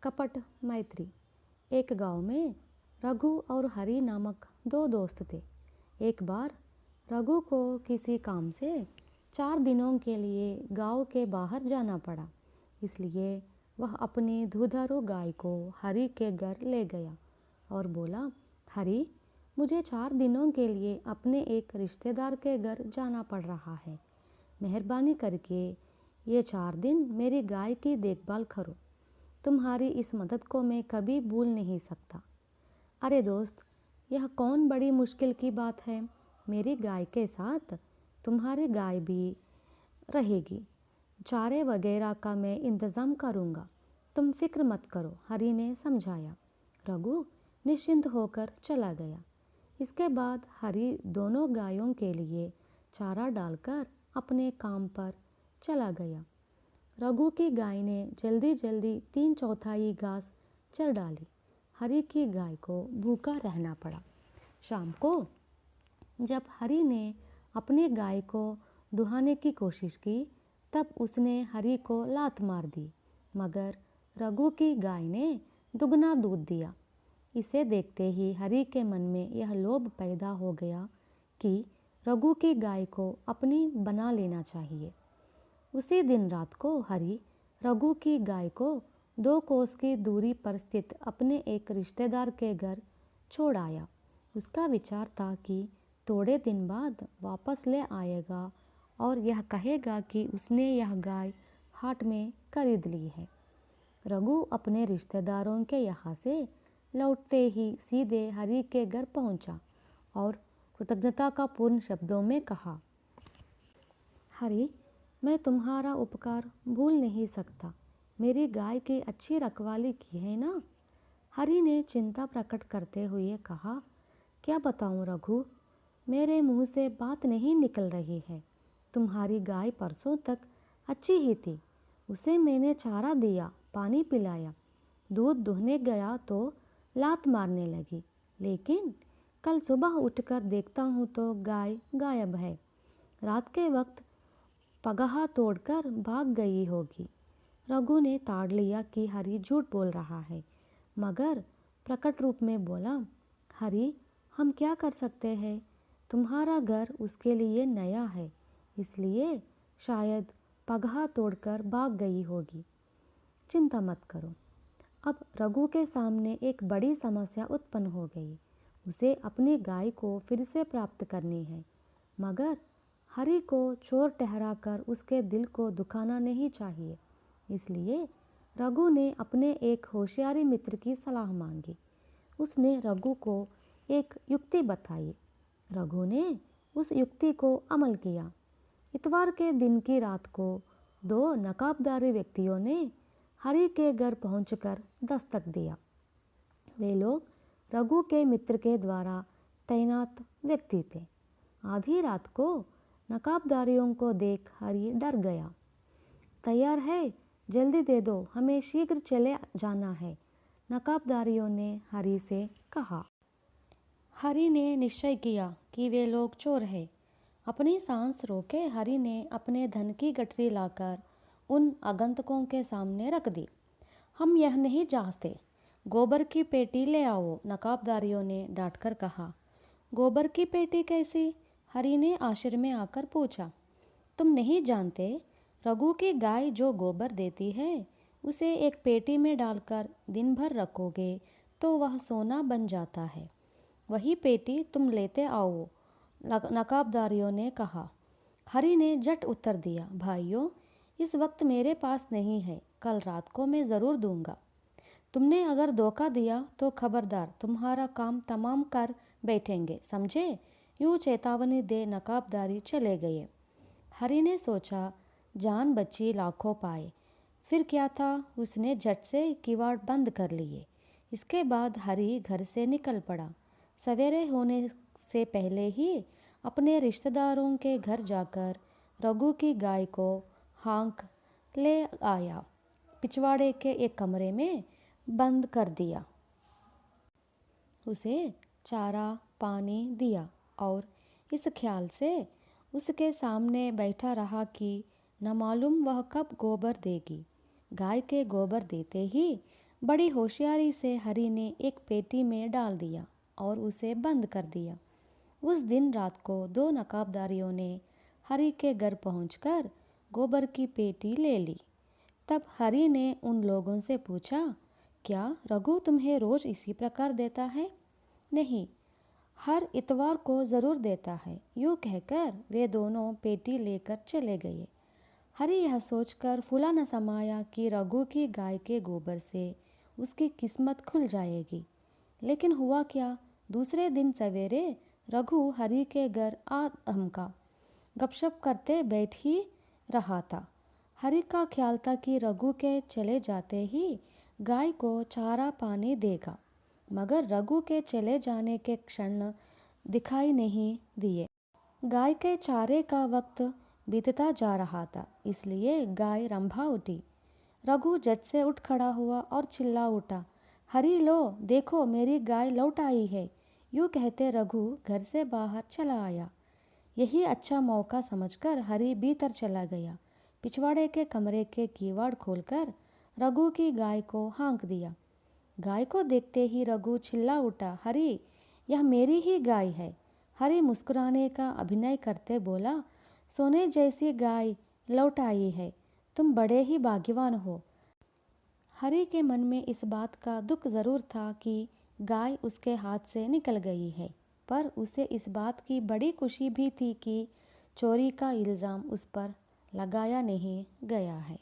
कपट मैत्री। एक गांव में रघु और हरि नामक दो दोस्त थे। एक बार रघु को किसी काम से 4 दिनों के लिए गांव के बाहर जाना पड़ा, इसलिए वह अपनी दुधारू गाय को हरि के घर ले गया और बोला, हरि, मुझे 4 दिनों के लिए अपने एक रिश्तेदार के घर जाना पड़ रहा है। मेहरबानी करके ये 4 दिन मेरी गाय की देखभाल करो। तुम्हारी इस मदद को मैं कभी भूल नहीं सकता। अरे दोस्त, यह कौन बड़ी मुश्किल की बात है। मेरी गाय के साथ तुम्हारी गाय भी रहेगी। चारे वगैरह का मैं इंतज़ाम करूँगा, तुम फिक्र मत करो, हरि ने समझाया। रघु निश्चिंत होकर चला गया। इसके बाद हरि दोनों गायों के लिए चारा डालकर अपने काम पर चला गया। रघु की गाय ने जल्दी जल्दी 3/4 घास चर डाली। हरि की गाय को भूखा रहना पड़ा। शाम को जब हरि ने अपनी गाय को दुहाने की कोशिश की, तब उसने हरि को लात मार दी, मगर रघु की गाय ने दुगना दूध दिया। इसे देखते ही हरि के मन में यह लोभ पैदा हो गया कि रघु की गाय को अपनी बना लेना चाहिए। उसी दिन रात को हरि रघु की गाय को 2 कोस की दूरी पर स्थित अपने एक रिश्तेदार के घर छोड़ आया। उसका विचार था कि थोड़े दिन बाद वापस ले आएगा और यह कहेगा कि उसने यह गाय हाट में खरीद ली है। रघु अपने रिश्तेदारों के यहाँ से लौटते ही सीधे हरि के घर पहुँचा और कृतज्ञता का पूर्ण शब्दों में कहा, हरि, मैं तुम्हारा उपकार भूल नहीं सकता। मेरी गाय की अच्छी रखवाली की है ना? हरि ने चिंता प्रकट करते हुए कहा, क्या बताऊं रघु, मेरे मुंह से बात नहीं निकल रही है। तुम्हारी गाय परसों तक अच्छी ही थी। उसे मैंने चारा दिया, पानी पिलाया, दूध दुहने गया तो लात मारने लगी, लेकिन कल सुबह उठकर देखता हूँ तो गाय गायब है। रात के वक्त पगहा तोड़कर भाग गई होगी। रघु ने ताड़ लिया कि हरि झूठ बोल रहा है, मगर प्रकट रूप में बोला, हरि, हम क्या कर सकते हैं। तुम्हारा घर उसके लिए नया है, इसलिए शायद पगहा तोड़कर भाग गई होगी। चिंता मत करो। अब रघु के सामने एक बड़ी समस्या उत्पन्न हो गई। उसे अपनी गाय को फिर से प्राप्त करनी है, मगर हरि को चोर ठहराकर उसके दिल को दुखाना नहीं चाहिए। इसलिए रघु ने अपने एक होशियारी मित्र की सलाह मांगी। उसने रघु को एक युक्ति बताई। रघु ने उस युक्ति को अमल किया। इतवार के दिन की रात को 2 नकाबदारी व्यक्तियों ने हरि के घर पहुंचकर दस्तक दिया। वे लोग रघु के मित्र के द्वारा तैनात व्यक्ति थे। आधी रात को नकाबदारियों को देख हरि डर गया। तैयार है, जल्दी दे दो, हमें शीघ्र चले जाना है, नकाबदारियों ने हरि से कहा। हरि ने निश्चय किया कि वे लोग चोर हैं। अपनी सांस रोके हरि ने अपने धन की गठरी लाकर उन आगंतुकों के सामने रख दी। हम यह नहीं चाहते, गोबर की पेटी ले आओ, नकाबदारियों ने डांटकर कहा। गोबर की पेटी कैसी? हरि ने आश्चर्य में आकर पूछा। तुम नहीं जानते, रघु की गाय जो गोबर देती है, उसे एक पेटी में डालकर दिन भर रखोगे तो वह सोना बन जाता है। वही पेटी तुम लेते आओ, नकाबदारियों ने कहा। हरि ने झट उत्तर दिया, भाइयों, इस वक्त मेरे पास नहीं है, कल रात को मैं ज़रूर दूंगा। तुमने अगर धोखा दिया तो खबरदार, तुम्हारा काम तमाम कर बैठेंगे, समझे? यूँ चेतावनी दे नकाबदारी चले गए। हरि ने सोचा, जान बची लाखों पाए। फिर क्या था, उसने झट से किवाड़ बंद कर लिए। इसके बाद हरि घर से निकल पड़ा। सवेरे होने से पहले ही अपने रिश्तेदारों के घर जाकर रघु की गाय को हाँक ले आया, पिछवाड़े के एक कमरे में बंद कर दिया। उसे चारा पानी दिया और इस ख्याल से उसके सामने बैठा रहा कि न मालूम वह कब गोबर देगी। गाय के गोबर देते ही बड़ी होशियारी से हरी ने एक पेटी में डाल दिया और उसे बंद कर दिया। उस दिन रात को दो नकाबदारियों ने हरी के घर पहुंचकर गोबर की पेटी ले ली। तब हरी ने उन लोगों से पूछा, क्या रघु तुम्हें रोज़ इसी प्रकार देता है? नहीं, हर इतवार को ज़रूर देता है। यूँ कहकर वे दोनों पेटी लेकर चले गए। हरी यह सोचकर फूला न समाया कि रघु की गाय के गोबर से उसकी किस्मत खुल जाएगी। लेकिन हुआ क्या, दूसरे दिन सवेरे रघु हरी के घर आ धमका। गपशप करते बैठ ही रहा था। हरी का ख्याल था कि रघु के चले जाते ही गाय को चारा पानी देगा, मगर रघु के चले जाने के क्षण दिखाई नहीं दिए। गाय के चारे का वक्त बीतता जा रहा था, इसलिए गाय रंभा उठी। रघु झट से उठ खड़ा हुआ और चिल्ला उठा, हरी लो देखो मेरी गाय लौट आई है। यूँ कहते रघु घर से बाहर चला आया। यही अच्छा मौका समझकर हरी भीतर चला गया। पिछवाड़े के कमरे के किवाड़ खोलकर रघु की गाय को हाँक दिया। गाय को देखते ही रघु चिल्ला उठा, हरी यह मेरी ही गाय है। हरी मुस्कुराने का अभिनय करते बोला, सोने जैसी गाय लौट आई है, तुम बड़े ही भाग्यवान हो। हरी के मन में इस बात का दुख ज़रूर था कि गाय उसके हाथ से निकल गई है, पर उसे इस बात की बड़ी खुशी भी थी कि चोरी का इल्ज़ाम उस पर लगाया नहीं गया है।